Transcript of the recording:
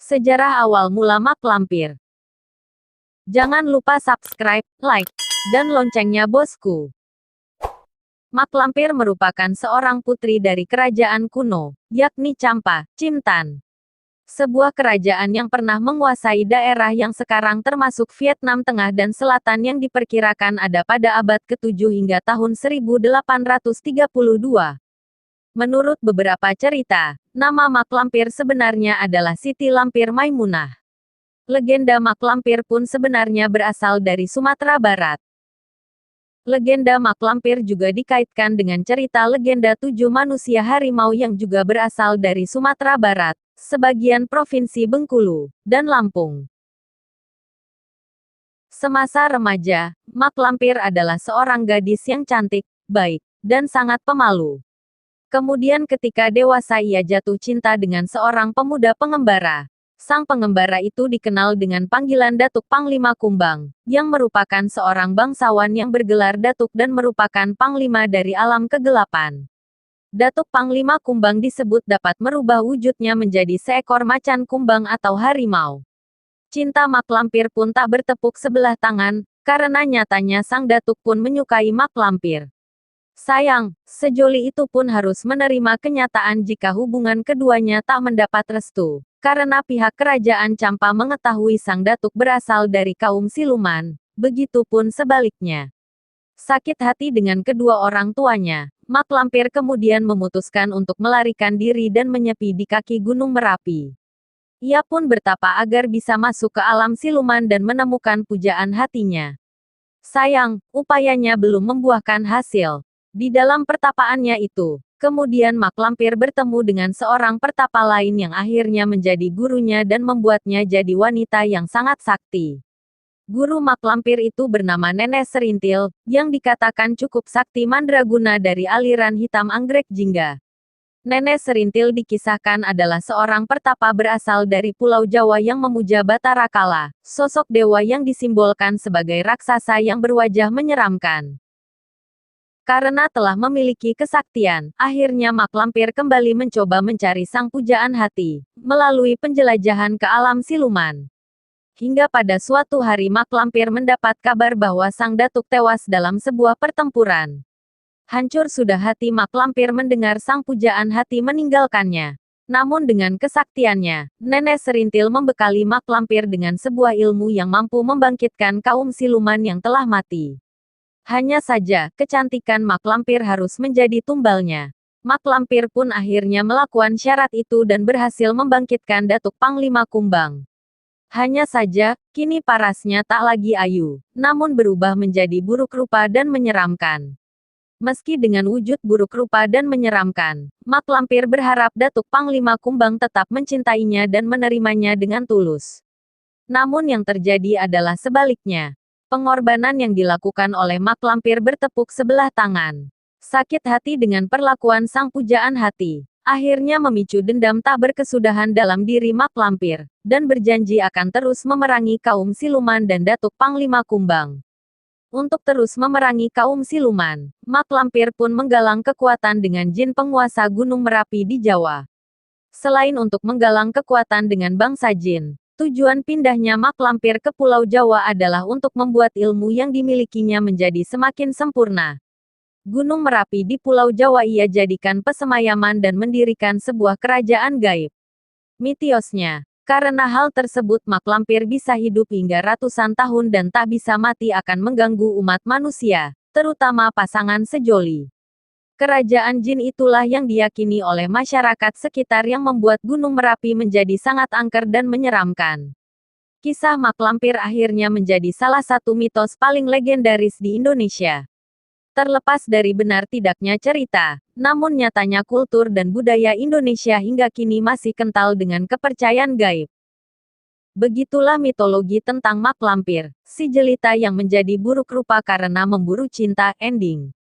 Sejarah awal mula mak lampir. Jangan lupa subscribe, like, dan loncengnya bosku. Mak Lampir merupakan seorang putri dari kerajaan kuno, yakni Champa, Chim-Tan. Sebuah kerajaan yang pernah menguasai daerah yang sekarang termasuk Vietnam Tengah dan Selatan yang diperkirakan ada pada abad ke-7 hingga tahun 1832. Menurut beberapa cerita, nama Mak Lampir sebenarnya adalah Siti Lampir Maimunah. Legenda Mak Lampir pun sebenarnya berasal dari Sumatera Barat. Legenda Mak Lampir juga dikaitkan dengan cerita legenda 7 manusia harimau yang juga berasal dari Sumatera Barat, sebagian Provinsi Bengkulu, dan Lampung. Semasa remaja, Mak Lampir adalah seorang gadis yang cantik, baik, dan sangat pemalu. Kemudian ketika dewasa ia jatuh cinta dengan seorang pemuda pengembara. Sang pengembara itu dikenal dengan panggilan Datuk Panglima Kumbang, yang merupakan seorang bangsawan yang bergelar Datuk dan merupakan panglima dari alam kegelapan. Datuk Panglima Kumbang disebut dapat merubah wujudnya menjadi seekor macan kumbang atau harimau. Cinta Mak Lampir pun tak bertepuk sebelah tangan, karena nyatanya sang Datuk pun menyukai Mak Lampir. Sayang, sejoli itu pun harus menerima kenyataan jika hubungan keduanya tak mendapat restu, karena pihak kerajaan Champa mengetahui sang Datuk berasal dari kaum siluman, begitupun sebaliknya. Sakit hati dengan kedua orang tuanya, Mak Lampir kemudian memutuskan untuk melarikan diri dan menyepi di kaki Gunung Merapi. Ia pun bertapa agar bisa masuk ke alam siluman dan menemukan pujaan hatinya. Sayang, upayanya belum membuahkan hasil. Di dalam pertapaannya itu, kemudian Mak Lampir bertemu dengan seorang pertapa lain yang akhirnya menjadi gurunya dan membuatnya jadi wanita yang sangat sakti. Guru Mak Lampir itu bernama Nenek Serintil, yang dikatakan cukup sakti mandraguna dari aliran hitam anggrek jingga. Nenek Serintil dikisahkan adalah seorang pertapa berasal dari Pulau Jawa yang memuja Batara Kala, sosok dewa yang disimbolkan sebagai raksasa yang berwajah menyeramkan. Karena telah memiliki kesaktian, akhirnya Mak Lampir kembali mencoba mencari sang pujaan hati, melalui penjelajahan ke alam siluman. Hingga pada suatu hari Mak Lampir mendapat kabar bahwa sang Datuk tewas dalam sebuah pertempuran. Hancur sudah hati Mak Lampir mendengar sang pujaan hati meninggalkannya. Namun dengan kesaktiannya, Nenek Serintil membekali Mak Lampir dengan sebuah ilmu yang mampu membangkitkan kaum siluman yang telah mati. Hanya saja, kecantikan Mak Lampir harus menjadi tumbalnya. Mak Lampir pun akhirnya melakukan syarat itu dan berhasil membangkitkan Datuk Panglima Kumbang. Hanya saja, kini parasnya tak lagi ayu, namun berubah menjadi buruk rupa dan menyeramkan. Meski dengan wujud buruk rupa dan menyeramkan, Mak Lampir berharap Datuk Panglima Kumbang tetap mencintainya dan menerimanya dengan tulus. Namun yang terjadi adalah sebaliknya. Pengorbanan yang dilakukan oleh Mak Lampir bertepuk sebelah tangan. Sakit hati dengan perlakuan sang pujaan hati, akhirnya memicu dendam tak berkesudahan dalam diri Mak Lampir, dan berjanji akan terus memerangi kaum siluman dan Datuk Panglima Kumbang. Untuk terus memerangi kaum siluman, Mak Lampir pun menggalang kekuatan dengan jin penguasa Gunung Merapi di Jawa. Selain untuk menggalang kekuatan dengan bangsa jin, tujuan pindahnya Mak Lampir ke Pulau Jawa adalah untuk membuat ilmu yang dimilikinya menjadi semakin sempurna. Gunung Merapi di Pulau Jawa ia jadikan pesemayaman dan mendirikan sebuah kerajaan gaib. Mitosnya, karena hal tersebut Mak Lampir bisa hidup hingga ratusan tahun dan tak bisa mati akan mengganggu umat manusia, terutama pasangan sejoli. Kerajaan jin itulah yang diyakini oleh masyarakat sekitar yang membuat Gunung Merapi menjadi sangat angker dan menyeramkan. Kisah Mak Lampir akhirnya menjadi salah satu mitos paling legendaris di Indonesia. Terlepas dari benar tidaknya cerita, namun nyatanya kultur dan budaya Indonesia hingga kini masih kental dengan kepercayaan gaib. Begitulah mitologi tentang Mak Lampir, si jelita yang menjadi buruk rupa karena memburu cinta. Ending.